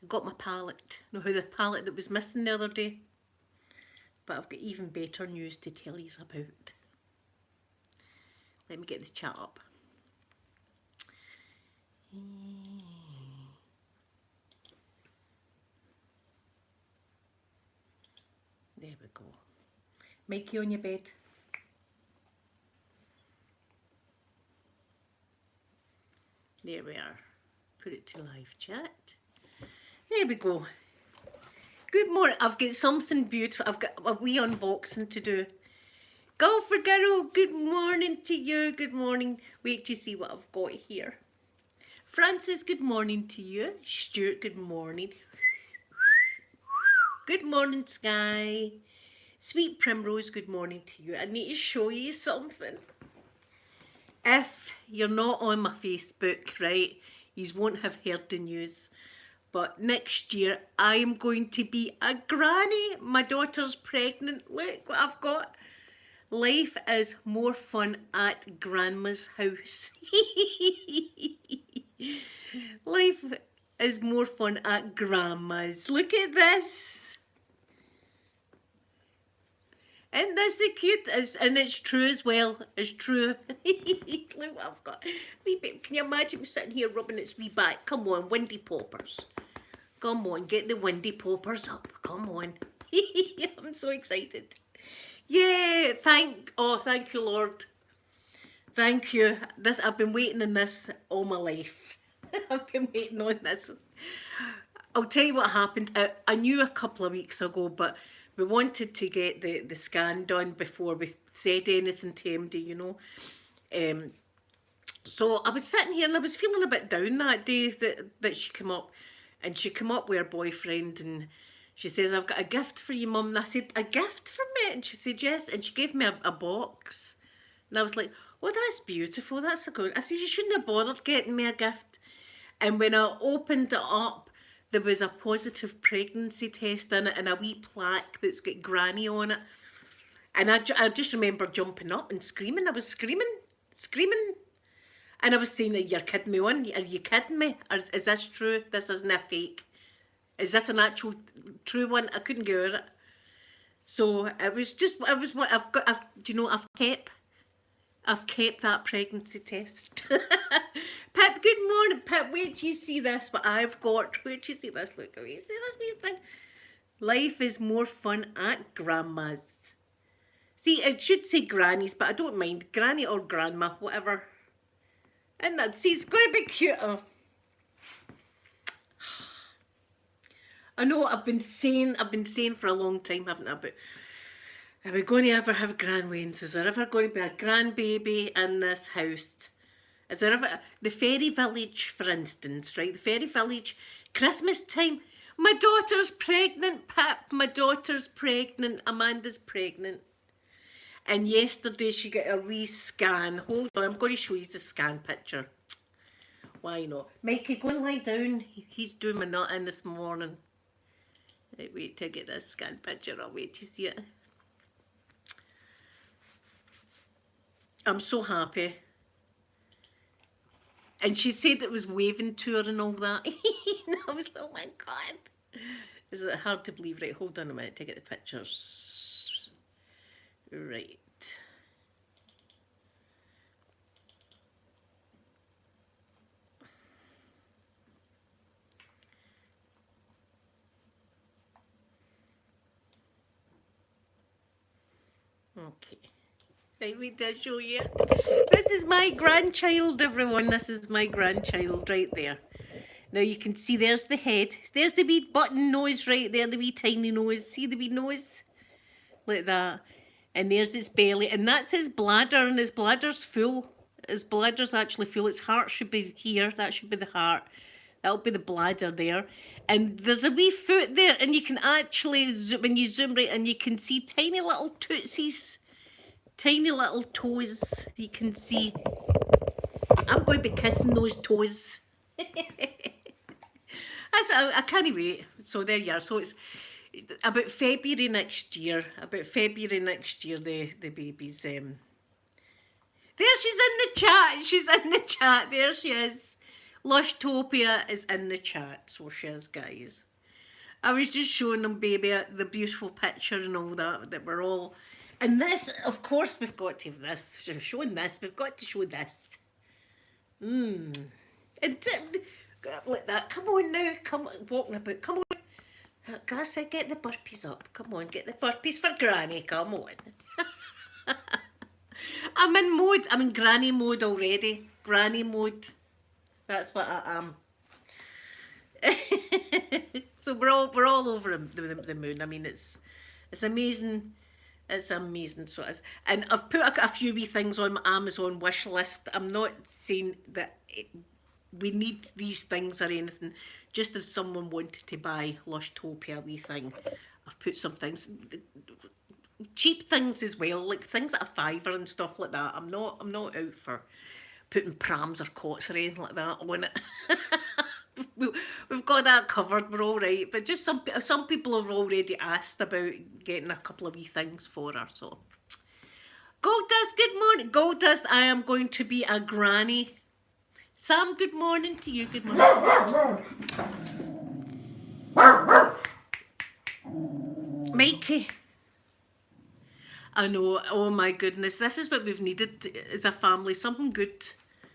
I got my palette. You know how the palette that was missing the other day? But I've got even better news to tell you about. Let me get the chat up. There we go. Mikey on your bed. There we are. Put it to live chat. There we go. Good morning. I've got something beautiful. I've got a wee unboxing to do. Go for girl. Good morning to you. Good morning. Wait to see what I've got here. Francis, good morning to you. Stuart, good morning. Good morning, Sky. Sweet Primrose, good morning to you. I need to show you something. If you're not on my Facebook, right, you won't have heard the news. But next year, I am going to be a granny. My daughter's pregnant. Look what I've got. Life is more fun at grandma's house. Life is more fun at grandma's. Look at this. Isn't this so cute? And it's true as well. It's true. Look what I've got. Can you imagine me sitting here rubbing its wee back? Come on, Windy Poppers. Come on, get the Windy Poppers up. Come on. I'm so excited. Yeah, thank you, Lord. Thank you. I've been waiting on this all my life. I've been waiting on this. I'll tell you what happened. I knew a couple of weeks ago, but we wanted to get the scan done before we said anything to MD, you know. So I was sitting here and I was feeling a bit down that day that she came up. And she came up with her boyfriend and she says, I've got a gift for you, Mum. And I said, a gift for me? And she said, yes. And she gave me a box. And I was like, oh, that's beautiful. That's a good. I said, you shouldn't have bothered getting me a gift. And when I opened it up, there was a positive pregnancy test in it and a wee plaque that's got Granny on it. And I just remember jumping up and screaming. I was screaming. And I was saying, you're kidding me on? Are you kidding me? Is this true? This isn't a fake. Is this an actual true one? I couldn't get over it. So it was what do you know, I've kept that pregnancy test. Pip, good morning, Pip. Wait till you see this, what I've got. Wait till you see this. Look at me. See this wee thing? Life is more fun at grandma's. See, it should say granny's, but I don't mind. Granny or grandma, whatever. And that, see, it's going to be cuter. I know I've been saying for a long time, haven't I? But are we going to ever have grandwains? Is there ever going to be a grandbaby in this house? Is there ever the fairy village, for instance, right? The fairy village, Christmas time. My daughter's pregnant, Pip. My daughter's pregnant. Amanda's pregnant. And yesterday she got a wee scan. Hold on, I'm going to show you the scan picture. Why not? Mikey, go and lie down. He's doing my nut in this morning. Right, wait till I get this scan picture. I'll wait to see it. I'm so happy. And she said it was waving to her and all that. And I was like, oh my God. Is it hard to believe? Right, hold on a minute to get the pictures. Right. Okay. Right, we did show you. This is my grandchild, everyone. This is my grandchild right there. Now you can see there's the head. There's the wee button nose right there, the wee tiny nose. See the wee nose? Like that. And there's his belly. And that's his bladder, and his bladder's full. His bladder's actually full. His heart should be here. That should be the heart. That'll be the bladder there. And there's a wee foot there, and you can actually, when you zoom right in, you can see tiny little tootsies. Tiny little toes you can see. I'm going to be kissing those toes. I can't wait. So there you are. So it's about February next year. The baby's there she's in the chat. She's in the chat. There she is. Lushtopia is in the chat, so she is, guys. I was just showing them, baby, the beautiful picture and all that, that we're all... And this, of course, we've got to have this. So showing this, we've got to show this. And like that. Come on now. Come on, walking about. Come on. Gus, get the burpees up. Come on, get the burpees for Granny. Come on. I'm in mode. I'm in Granny mode already. Granny mode. That's what I am. So we're all over the moon. I mean, it's amazing. It's amazing. So it is. And I've put a few wee things on my Amazon wish list. I'm not saying that we need these things or anything. Just if someone wanted to buy Lushtopia wee thing, I've put some things, cheap things as well, like things at a fiver and stuff like that. I'm not out for putting prams or cots or anything like that on it. We've got that covered. We're all right. But just some people have already asked about getting a couple of wee things for her. So, Gold Dust, good morning. Gold Dust, I am going to be a granny. Sam, good morning to you. Good morning. Mikey. I know. Oh my goodness. This is what we've needed as a family. Something good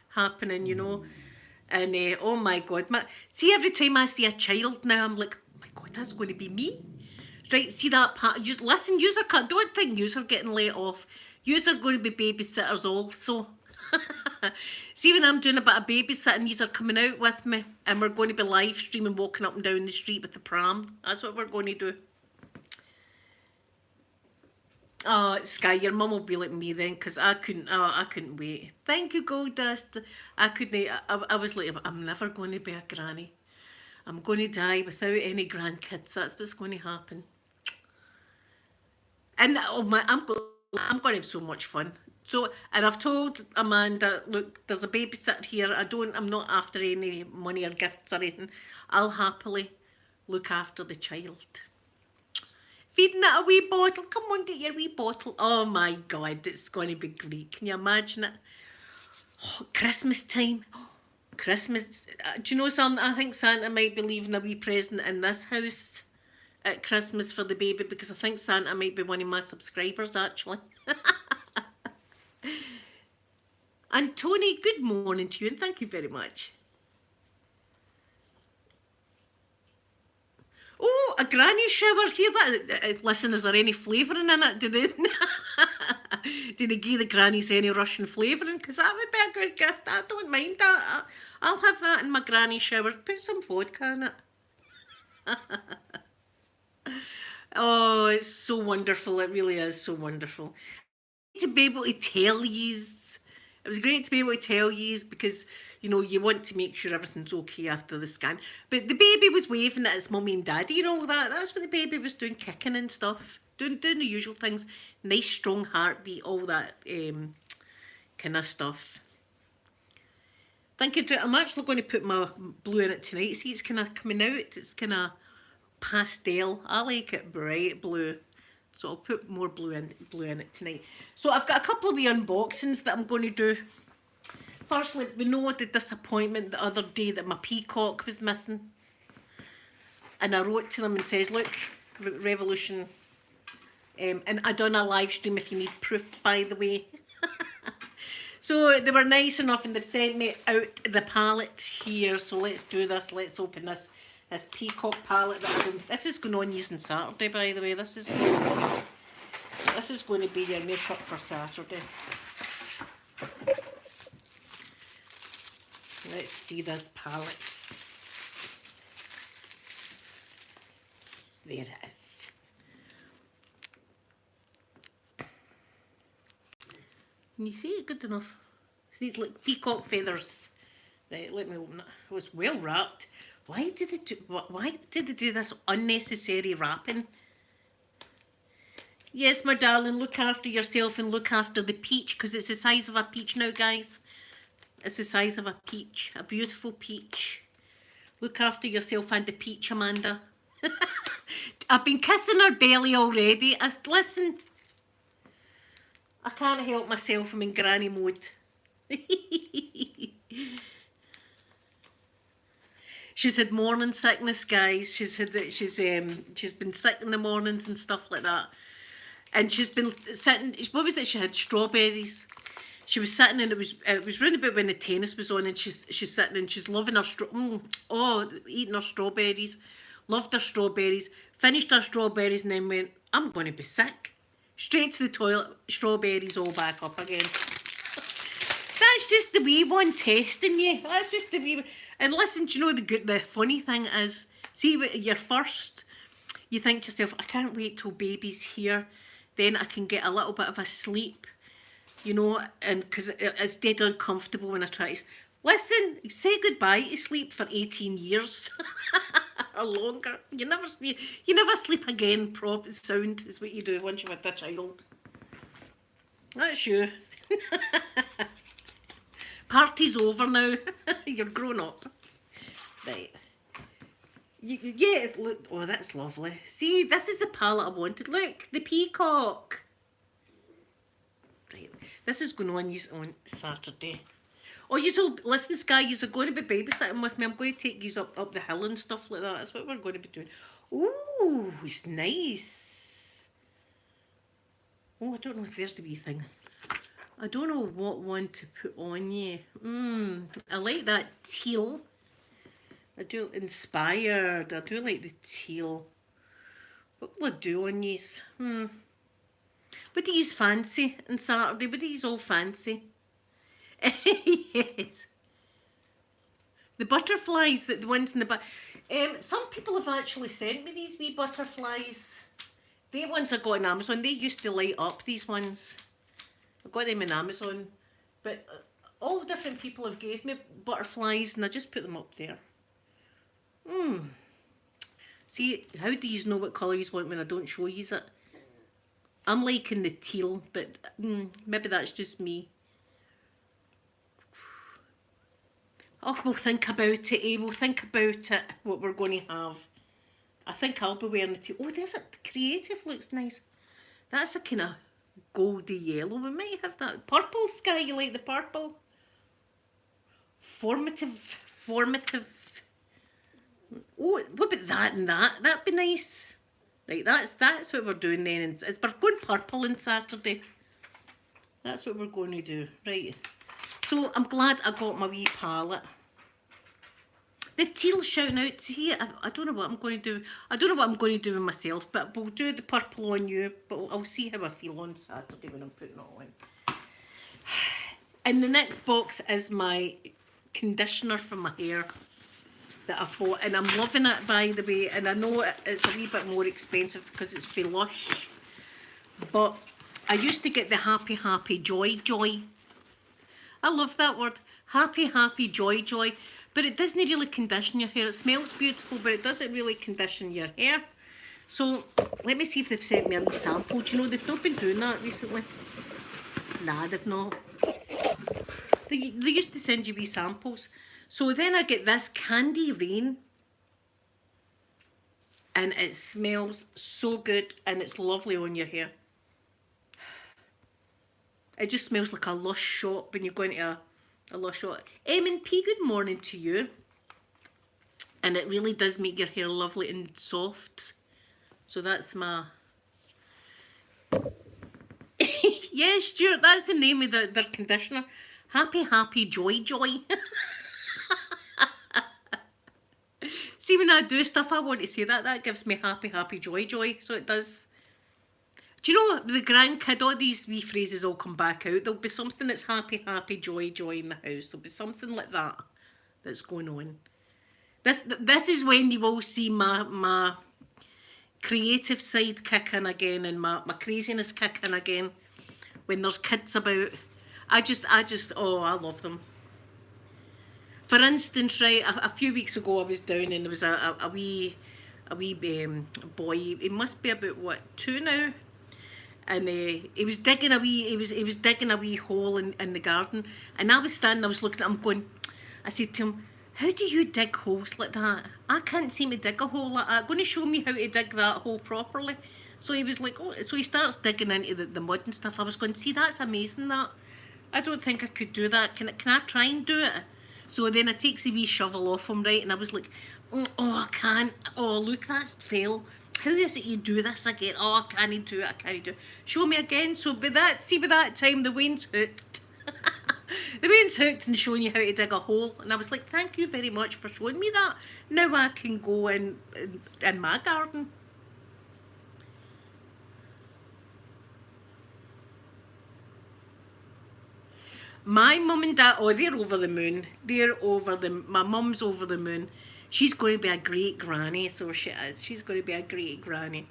happening, you know. And oh my God. See, every time I see a child now, I'm like, oh my God, that's going to be me. Right, see that part? Just listen, yous are, don't think yous are getting let off. Yous are going to be babysitters also. See, when I'm doing a bit of babysitting, yous are coming out with me and we're going to be live streaming, walking up and down the street with the pram. That's what we're going to do. Oh, Sky, your mum will be like me then, because I couldn't wait. Thank you, Gold Dust. I couldn't, I was like, I'm never going to be a granny. I'm going to die without any grandkids. That's what's going to happen. And oh my, I'm going to have so much fun. So, and I've told Amanda, look, there's a babysitter here. I'm not after any money or gifts or anything. I'll happily look after the child. Feeding it a wee bottle. Come on, get your wee bottle. Oh my God, it's going to be great. Can you imagine it? Oh, Christmas time. Oh, Christmas. Do you know something? I think Santa might be leaving a wee present in this house at Christmas for the baby, because I think Santa might be one of my subscribers, actually. And Tony, good morning to you, and thank you very much. Oh, a granny shower here. Listen, is there any flavouring in it? Did they give the grannies any Russian flavouring? Because that would be a good gift. I don't mind that. I'll have that in my granny shower. Put some vodka in it. Oh, it's so wonderful. It really is so wonderful. To be able to tell yous. It was great to be able to tell yous, because you know, you want to make sure everything's okay after the scan. But the baby was waving at its mummy and daddy, you know, that's what the baby was doing, kicking and stuff. Doing the usual things. Nice strong heartbeat, all that kind of stuff. Thank you. I'm actually going to put my blue in it tonight. See, it's kind of coming out. It's kind of pastel. I like it bright blue. So I'll put more blue in it tonight. So I've got a couple of wee unboxings that I'm going to do. Firstly, we know the disappointment the other day that my peacock was missing. And I wrote to them and says, look, Revolution, and I done a live stream if you need proof, by the way. So they were nice enough and they've sent me out the palette here. So let's do this. Let's open this peacock palette. This is going on using Saturday, by the way. This is going to be your makeup for Saturday. Let's see this palette. There it is. Can you see it good enough? See, it's like peacock feathers. Right, let me open it. It was well wrapped. Why did they do this unnecessary wrapping? Yes, my darling, look after yourself and look after the peach, because it's the size of a peach now, guys. It's the size of a peach, a beautiful peach. Look after yourself and the peach, Amanda. I've been kissing her belly already. Listen, I can't help myself. I'm in granny mode. She's had morning sickness, guys. She's been sick in the mornings and stuff like that. And she's been sitting. What was it? She had strawberries. She was sitting and it was round about when the tennis was on, and she's sitting and she's loving her eating her strawberries. Loved her strawberries. Finished her strawberries and then went, I'm going to be sick. Straight to the toilet. Strawberries all back up again. That's just the wee one testing you. That's just the wee one. And listen, do you know the funny thing is, see, you're first, you think to yourself, I can't wait till baby's here, then I can get a little bit of a sleep, you know, and because it's dead uncomfortable when I try to. Listen, say goodbye to sleep for 18 years or longer. You never sleep again. Proper sound is what you do once you've had a child. That's you. Party's over now. You're grown up. Right. Yes, look. Oh, that's lovely. See, this is the palette I wanted. Look, the peacock. Right. This is going on Saturday. Oh, listen, Sky, you're going to be babysitting with me. I'm going to take you up the hill and stuff like that. That's what we're going to be doing. Ooh, it's nice. Oh, I don't know if there's the wee thing. I don't know what one to put on you. I like that teal. I do inspired. I do like the teal. What will I do on yous? What do yous fancy on Saturday? What do yous all fancy? Yes. The butterflies, the ones in the back. Some people have actually sent me these wee butterflies. The ones I got on Amazon, they used to light up, these ones. I got them on Amazon, but all different people have gave me butterflies and I just put them up there. See, how do you know what colour you want when I don't show you it? I'm liking the teal, but maybe that's just me. Oh, we'll think about it, We'll think about it, what we're going to have. I think I'll be wearing the teal. Oh, there's it. Creative looks nice. That's a kind of goldy yellow. We might have that purple, Sky. You like the purple? Formative. Oh, what about that and that? That'd be nice. Right, that's what we're doing then. And we're going purple on Saturday. That's what we're going to do. Right. So I'm glad I got my wee palette. The teal shouting out to here. I don't know what I'm going to do. I don't know what I'm going to do with myself, but we'll do the purple on you. But I'll see how I feel on Saturday when I'm putting it on. And the next box is my conditioner for my hair that I bought. And I'm loving it, by the way. And I know it's a wee bit more expensive because it's for Lush. But I used to get the Happy Joy. I love that word. Happy Joy. But it doesn't really condition your hair. It smells beautiful, but it doesn't really condition your hair. So let me see if they've sent me a wee sample. Do you know, they've not been doing that recently. Nah, they've not. They used to send you wee samples. So then I get this Candy Rain. And it smells so good and it's lovely on your hair. It just smells like a Lush shop when you're going to a Lush shop. M&P, good morning to you. And it really does make your hair lovely and soft. So that's my... Yeah, Stuart, that's the name of their conditioner. Happy Joy. See, when I do stuff, I want to say that. That gives me happy joy. So it does. Do you know, the grandkid, all these wee phrases all come back out. There'll be something that's happy joy in the house. There'll be something like that that's going on. This is when you will see my creative side kick in again and my craziness kick in again. When there's kids about. I just, oh, I love them. For instance, right, a few weeks ago I was down and there was a wee boy. He must be about, what, 2 now? And he was digging a wee hole in the garden, and I was standing, I was looking at him going, I said to him, how do you dig holes like that? I can't seem to dig a hole like that. Going to show me how to dig that hole properly? So he was like, oh, so he starts digging into the mud and stuff. I was going, see, that's amazing, that. I don't think I could do that. Can I try and do it? So then I takes the wee shovel off him, right, and I was like, oh, I can't, oh, look, that's fell. How is it you do this again? Oh, I can't do it, I can't do it. Show me again. So by that time, the Wayne's hooked. The Wayne's hooked and showing you how to dig a hole. And I was like, thank you very much for showing me that. Now I can go in my garden. My mum and dad, oh, they're over the moon. My mum's over the moon. She's going to be a great granny, so she is. She's going to be a great granny.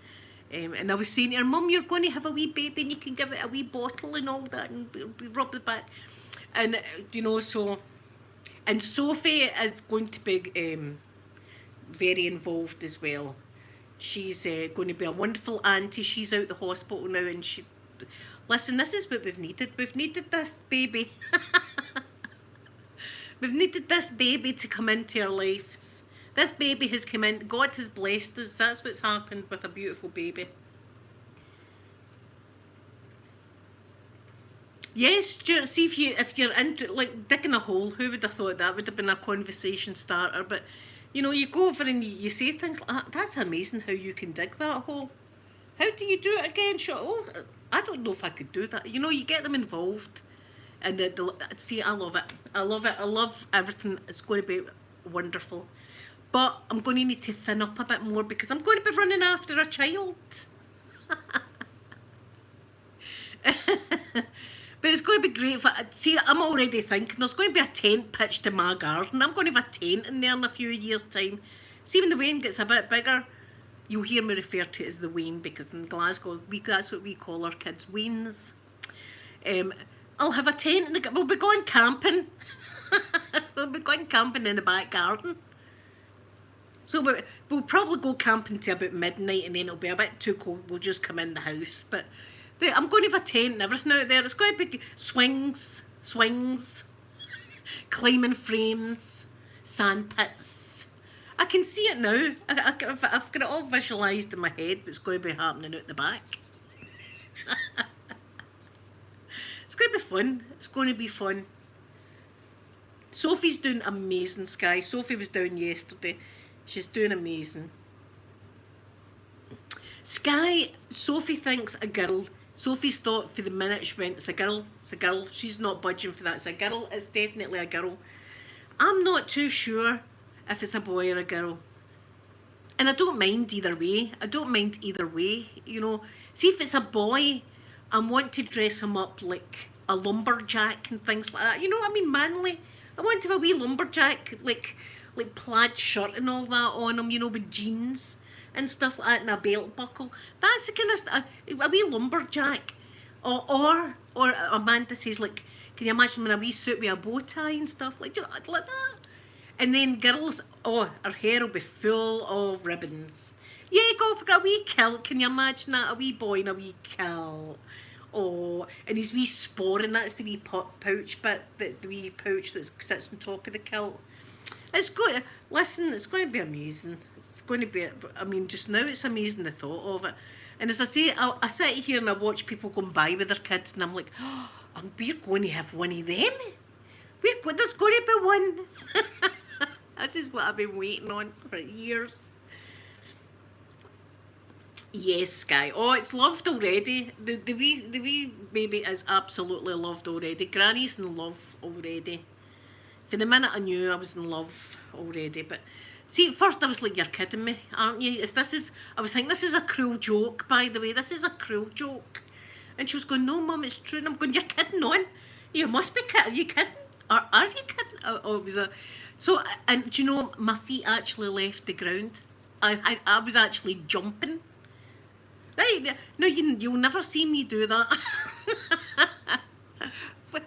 And I was saying to her, Mum, you're going to have a wee baby and you can give it a wee bottle and all that and rub the back. And, you know, so... And Sophie is going to be very involved as well. She's going to be a wonderful auntie. She's out the hospital now and she... Listen, this is what we've needed. We've needed this baby. We've needed this baby to come into our lives. This baby has come in. God has blessed us. That's what's happened with a beautiful baby. Yes, Stuart, see if you're into like digging a hole, who would have thought that would have been a conversation starter? But you know, you go over and you say things like that. That's amazing how you can dig that hole. How do you do it again? Sure. Oh, I don't know if I could do that. You know, you get them involved. And see, I love it. I love it. I love everything. It's going to be wonderful. But I'm going to need to thin up a bit more because I'm going to be running after a child. But it's going to be great. See, I'm already thinking there's going to be a tent pitched in my garden. I'm going to have a tent in there in a few years' time. See, when the Wayne gets a bit bigger, you'll hear me refer to it as the Wayne because in Glasgow, that's what we call our kids, Waynes. I'll have a tent and we'll be going camping. We'll be going camping in the back garden. So we'll probably go camping to about midnight and then it'll be a bit too cold. We'll just come in the house. But I'm going to have a tent and everything out there. It's going to be swings, climbing frames, sand pits. I can see it now. I've got it all visualised in my head, but it's going to be happening out the back. It's going to be fun. It's going to be fun. Sophie's doing amazing, Sky. Sophie was down yesterday. She's doing amazing. Sky, Sophie thinks a girl. Sophie's thought for the minute she went, it's a girl, it's a girl. She's not budging for that. It's a girl. It's definitely a girl. I'm not too sure if it's a boy or a girl. And I don't mind either way. I don't mind either way. You know, see if it's a boy, I want to dress him up like a lumberjack and things like that. You know what I mean? Manly. I want to have a wee lumberjack, like plaid shirt and all that on him, you know, with jeans and stuff like that and a belt buckle. That's the kind of stuff, a wee lumberjack. Or Amanda says, like, can you imagine him in a wee suit with a bow tie and stuff like that? And then girls, oh, her hair will be full of ribbons. Yeah, go for a wee kilt. Can you imagine that? A wee boy in a wee kilt. Oh, and his wee sporran, that's the wee pouch bit, the wee pouch that sits on top of the kilt. It's good. Listen, it's going to be amazing. It's going to be, I mean, just now it's amazing the thought of it. And as I say, I sit here and I watch people going by with their kids and I'm like, oh, we're going to have one of them. There's going to be one. This is what I've been waiting on for years. Yes, Sky. Oh, it's loved already. The wee baby is absolutely loved already. Granny's in love already. For the minute I knew I was in love already. But see, at first I was like, you're kidding me, aren't you? I was thinking, this is a cruel joke, by the way. This is a cruel joke. And she was going, no, Mum, it's true. And I'm going, you're kidding on. You must be kidding. Are you kidding? Are you kidding? Oh, it was a... So, and do you know, my feet actually left the ground. I was actually jumping. Right? No, you'll never see me do that.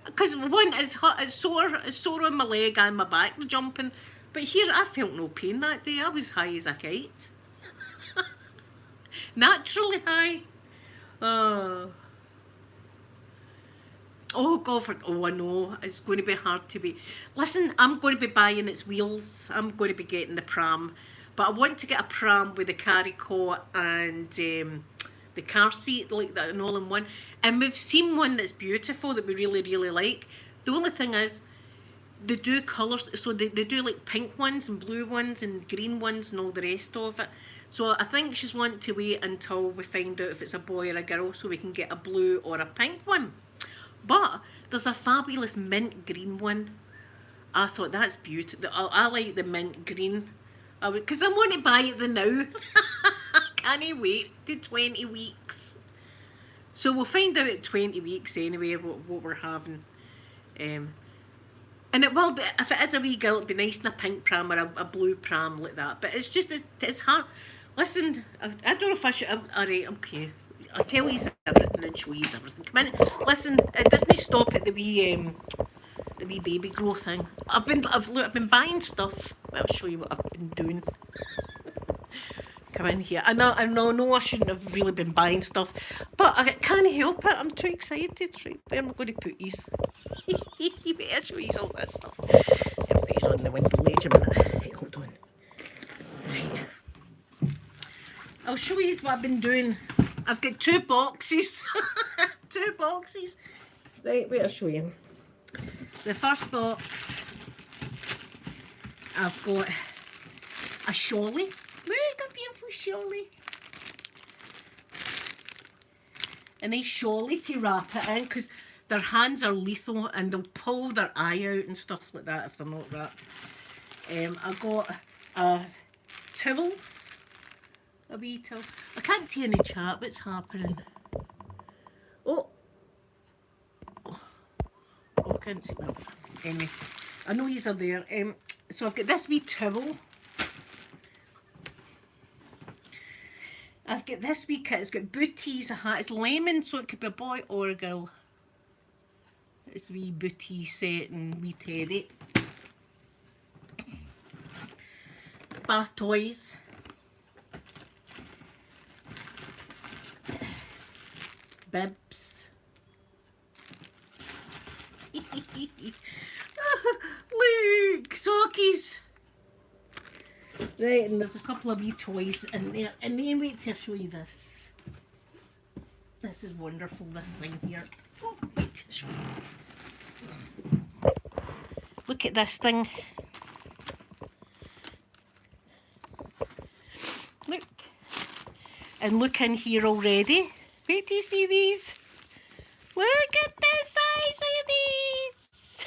Because one, it's sore on my leg and my back, the jumping. But here, I felt no pain that day. I was high as a kite. Naturally high. Oh, God, I know. It's going to be hard to be... Listen, I'm going to be buying its wheels. I'm going to be getting the pram. But I want to get a pram with the carry cot and the car seat, like that, an all-in-one. And we've seen one that's beautiful that we really, really like. The only thing is, they do colours, so they do like pink ones and blue ones and green ones and all the rest of it. So I think she's wanting to wait until we find out if it's a boy or a girl so we can get a blue or a pink one. But there's a fabulous mint green one. I thought that's beautiful. I like the mint green. Because I want to buy it the now. Can't wait to 20 weeks. So we'll find out at 20 weeks anyway what we're having. And it will be, if it is a wee girl, it'll be nice in a pink pram or a blue pram like that. But it's just, it's hard. Listen, I don't know if I should, alright, okay. I'll tell you everything and show you everything. Come in, listen, it doesn't stop at the wee baby grow thing. I've been buying stuff. I'll show you what I've been doing. Come in here. I know I shouldn't have really been buying stuff, but I can't help it. I'm too excited. Right, where am I going to put these? I'll show you all this stuff. I'll put these on the window ledge a minute. Right, hold on. Right. I'll show you what I've been doing. I've got 2 boxes. 2 boxes. Right, wait, I'll show you. The first box, I've got a sholly. Look, a beautiful sholly. A nice sholly to wrap it in, because their hands are lethal and they'll pull their eye out and stuff like that if they're not wrapped. I got a towel. A wee towel. I can't see any chat. What's happening? Oh, I can't see that. Anyway, I know these are there. So I've got this wee towel. I've got this wee kit. It's got booties, a hat. It's lemon, so it could be a boy or a girl. It's a wee booty set and wee teddy. Bath toys. Bibs. Look, sockies. Right, and there's a couple of wee toys in there. And then wait till I show you this. This is wonderful, this thing here. Oh, wait till I show you. Look at this thing. Look. And look in here already. Wait till you see these. Look at the size of these.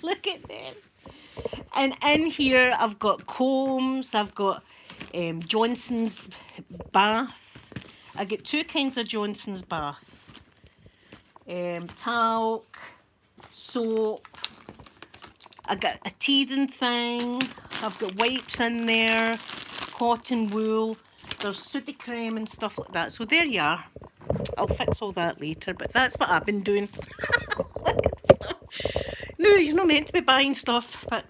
Look at them. And in here I've got combs, I've got Johnson's bath. I get 2 kinds of Johnson's bath. Talc, soap. I got a teething thing. I've got wipes in there, cotton wool. There's sooty creme and stuff like that. So there you are. I'll fix all that later, but that's what I've been doing. Look at the stuff. No, you're not meant to be buying stuff, but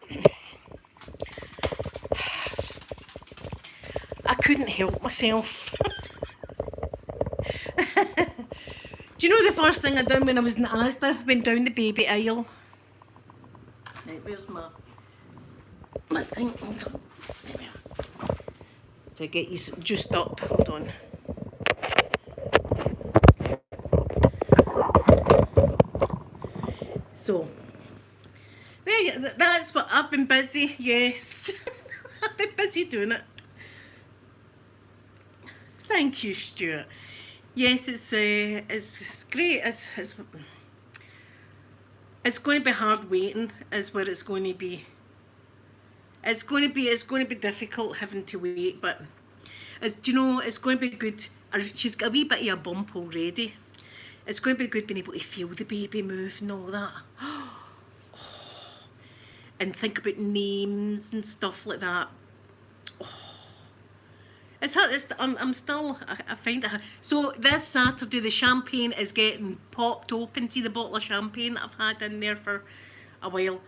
I couldn't help myself. Do you know the first thing I done when I was in Asda? Went down the baby aisle. Right, where's my thing? Hold on. There we are. To get you juiced up. Hold on. So, there you, that's what I've been busy, yes. I've been busy doing it. Thank you, Stuart. Yes, it's great. It's going to be hard waiting, is what it's going to be. It's going to be difficult having to wait, but do you know, it's going to be good. She's got a wee bit of a bump already. It's going to be good being able to feel the baby move and all that. And think about names and stuff like that. It's hard. I'm still. I find it hard. So this Saturday, the champagne is getting popped open. See the bottle of champagne that I've had in there for a while.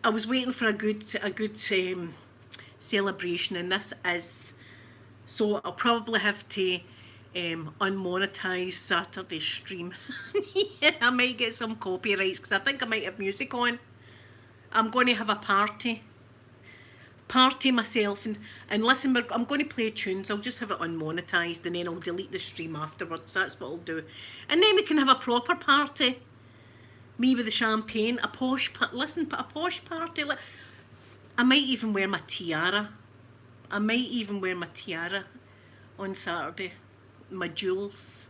I was waiting for a good celebration, and this is. So I'll probably have to unmonetize Saturday's stream. Yeah, I might get some copyrights because I think I might have music on. I'm going to have a party myself and listen, I'm going to play tunes. I'll just have it unmonetized and then I'll delete the stream afterwards. That's what I'll do, and then we can have a proper party. Me with the champagne, a posh, listen, a posh party. I might even wear my tiara. I might even wear my tiara on Saturday. My jewels.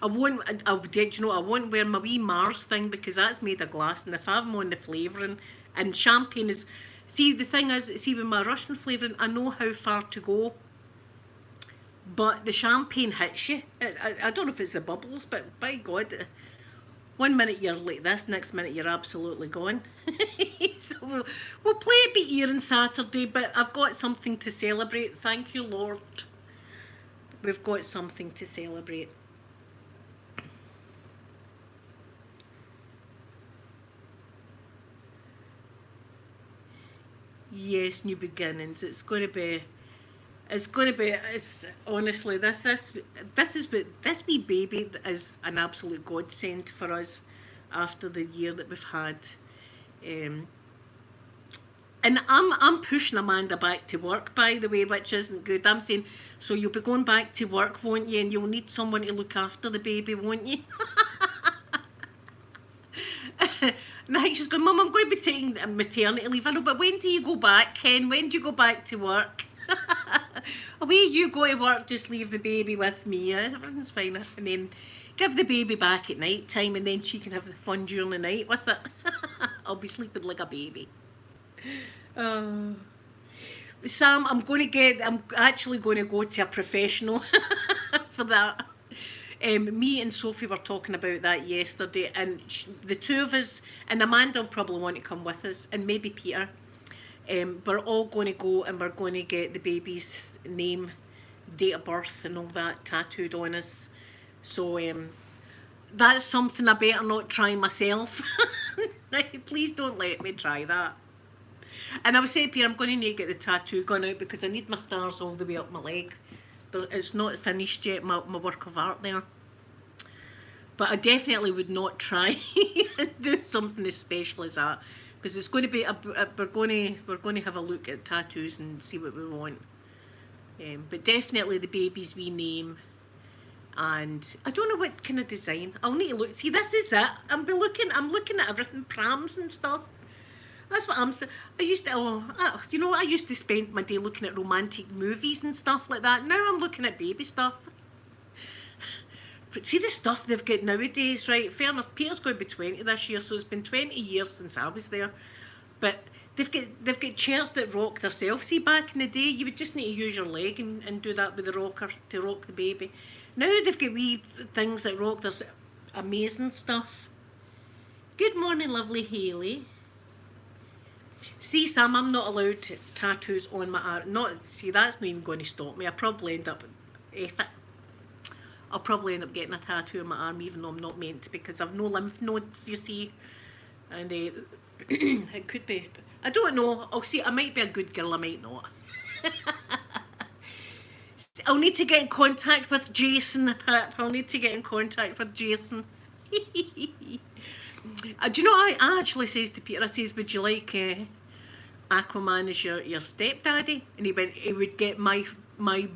I won't, you know, I won't wear my wee Mars thing because that's made of glass, and if I'm on the flavouring, and champagne is, see the thing is, see with my Russian flavouring, I know how far to go, but the champagne hits you. I don't know if it's the bubbles, but by God, one minute you're like this, next minute you're absolutely gone. So we'll play it by ear on Saturday, but I've got something to celebrate. Thank you, Lord. We've got something to celebrate. Yes, new beginnings. It's going to be. It's going to be. It's honestly this wee baby is an absolute godsend for us after the year that we've had. And I'm pushing Amanda back to work, by the way, which isn't good. I'm saying, so you'll be going back to work, won't you? And you'll need someone to look after the baby, won't you? Now she's going, Mum, I'm going to be taking maternity leave. I know, but when do you go back, Ken? When do you go back to work? Away you go to work, just leave the baby with me. Everything's fine. And then give the baby back at night time, and then she can have the fun during the night with it. I'll be sleeping like a baby. Sam, I'm actually going to go to a professional for that. Me and Sophie were talking about that yesterday, and the two of us, and Amanda will probably want to come with us, and maybe Peter. We're all going to go, and we're going to get the baby's name, date of birth, and all that tattooed on us. So that's something I better not try myself. Please don't let me try that. And I was saying, Peter, I'm going to need to get the tattoo gun out because I need my stars all the way up my leg. It's not finished yet, my work of art there. But I definitely would not try and do something as special as that, because it's going to be we're going to have a look at tattoos and see what we want. But definitely the baby's wee name, and I don't know what kind of design. I'll need to look. See, this is it. I'm looking at everything, prams and stuff. That's what I'm saying. I used to spend my day looking at romantic movies and stuff like that. Now I'm looking at baby stuff. But see the stuff they've got nowadays, right? Fair enough, Peter's going to be 20 this year, so it's been 20 years since I was there. But they've got chairs that rock themselves. See, back in the day, you would just need to use your leg and do that with the rocker to rock the baby. Now they've got wee things that rock. There's amazing stuff. Good morning, lovely Hayley. See, Sam, I'm not allowed tattoos on my arm. See, that's not even going to stop me. I'll probably end up getting a tattoo on my arm, even though I'm not meant to, because I've no lymph nodes, you see. And it could be. I don't know. I'll see. I might be a good girl. I might not. I'll need to get in contact with Jason, Pip. I'll need to get in contact with Jason. Do you know, I actually says to Peter, I says, would you like Aquaman as your stepdaddy? And he would get my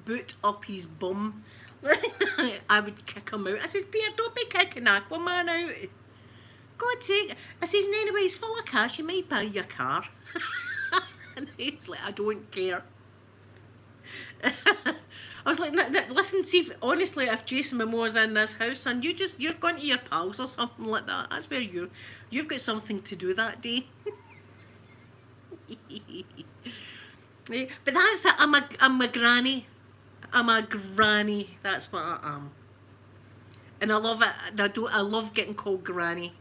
boot up his bum. I would kick him out. I says, Peter, don't be kicking Aquaman out. God's sake. I says, and anyway, he's full of cash, he might buy you a car. And he was like, I don't care. I was like, listen, see, honestly, if Jason Momoa's in this house and you're going to your pals or something like that, that's where you've got something to do that day. But that's it. I'm a granny. I'm a granny. That's what I am. And I love it. I love getting called granny.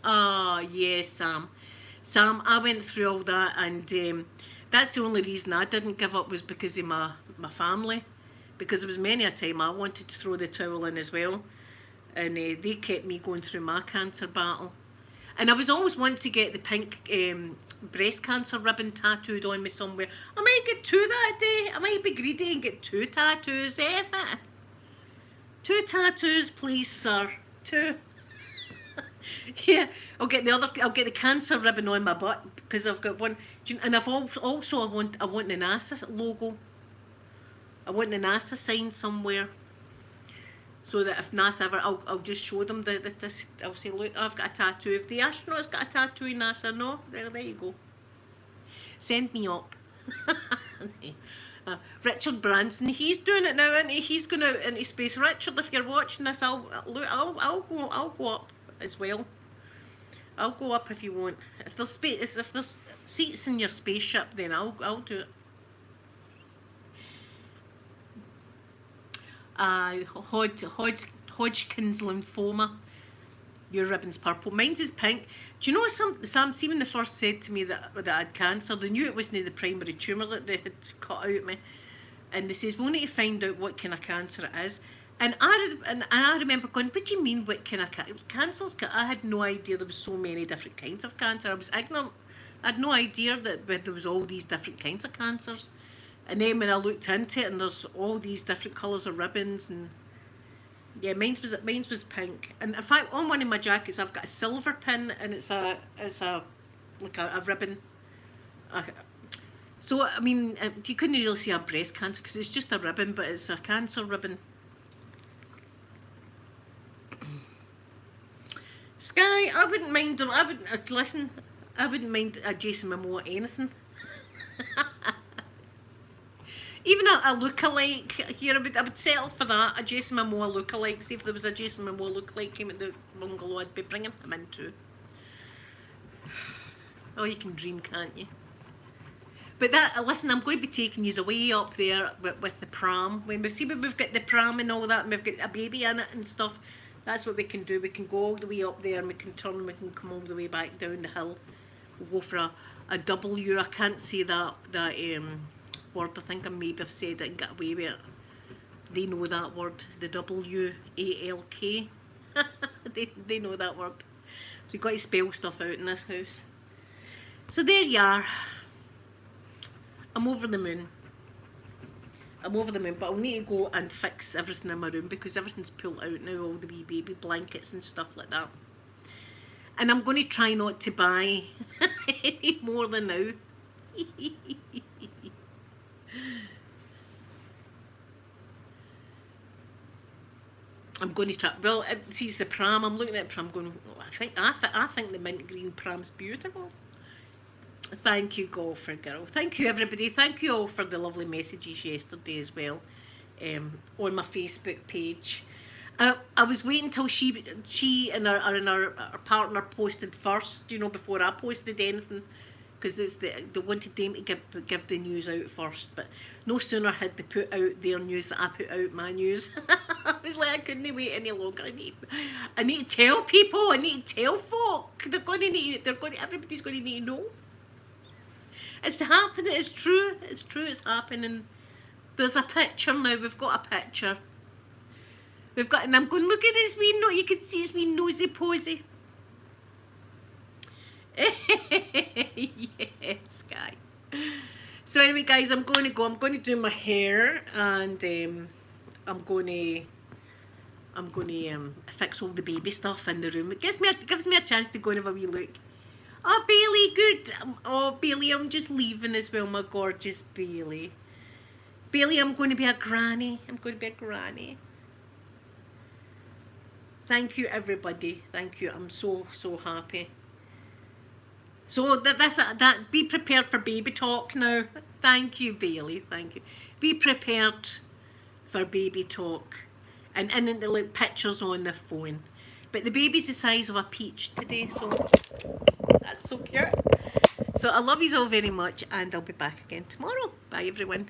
Oh, yes, Sam. Sam, I went through all that, and that's the only reason I didn't give up was because of my family. Because there was many a time I wanted to throw the towel in as well. And they kept me going through my cancer battle. And I was always wanting to get the pink breast cancer ribbon tattooed on me somewhere. I might get 2 that day. I might be greedy and get 2 tattoos, eh? 2 tattoos, please, sir. 2. Yeah, I'll get the cancer ribbon on my butt because I've got one, and I've also I want the NASA logo I want the NASA sign somewhere, so that if NASA ever, I'll just show them this. I'll say, look, I've got a tattoo. If the astronaut's got a tattoo in NASA, no, there you go. Send me up. Richard Branson, he's doing it now, and he's going out into space. Richard, if you're watching this, I'll go up as well. I'll go up if you want. If there's seats in your spaceship, then I'll do it. Hodgkin's lymphoma. Your ribbon's purple. Mine's is pink. Do you know Sam? See, when they first said to me that I had cancer, they knew it wasn't the primary tumour that they had cut out of me, and they says, "We need to find out what kind of cancer it is." And I remember going, "What do you mean? What kind of cancers?" I had no idea there was so many different kinds of cancer. I was ignorant. I had no idea that there was all these different kinds of cancers. And then when I looked into it, and there's all these different colours of ribbons, and yeah, mine's was pink. And in fact, on one of my jackets, I've got a silver pin, and it's a ribbon. So I mean, you couldn't really see a breast cancer because it's just a ribbon, but it's a cancer ribbon. Sky, I wouldn't mind. I wouldn't listen. I wouldn't mind a Jason Momoa anything. Even a lookalike here, I would settle for that. A Jason Momoa lookalike. See if there was a Jason Momoa lookalike came at the bungalow, I'd be bringing him in too. Oh, you can dream, can't you? But listen, I'm going to be taking you away up there with the pram. When we've got the pram and all that, and we've got a baby in it and stuff. That's what we can do. We can go all the way up there, and we can turn. We can come all the way back down the hill. We'll go for a W. I can't say that word. I think I maybe have said it and got away with it. They know that word, the W-A-L-K. they know that word. So you've got to spell stuff out in this house. So there you are. I'm over the moon. But I'll need to go and fix everything in my room because everything's pulled out now, all the wee baby blankets and stuff like that. And I'm going to try not to buy any more than now. I'm going to try. Well, see, it's the pram. I'm looking at the pram, going. I think the mint green pram's beautiful. Thank you, Golfer Girl. Thank you, everybody. Thank you all for the lovely messages yesterday as well, on my Facebook page. I was waiting till she and her partner posted first, you know, before I posted anything. Because they wanted them to give the news out first, but no sooner had they put out their news than I put out my news. I was like, I couldn't wait any longer. I need to tell people. I need to tell folk. Everybody's going to need to know. It's happening. It's true. It's true. It's happening. There's a picture now. We've got a picture. And I'm going, look at this wee nose. You can see his wee nosy posy. Yes, guy. So anyway, guys, I'm going to go. I'm going to do my hair, and I'm going to fix all the baby stuff in the room. It gives me a chance to go and have a wee look. Oh, Bailey, good. Oh, Bailey, I'm just leaving as well, my gorgeous Bailey. Bailey, I'm going to be a granny. Thank you, everybody. Thank you. I'm so happy. So that be prepared for baby talk now. Thank you, Bailey. Thank you. Be prepared for baby talk, and then the like pictures on the phone. But the baby's the size of a peach today, so that's so cute. So I love you all very much, and I'll be back again tomorrow. Bye, everyone.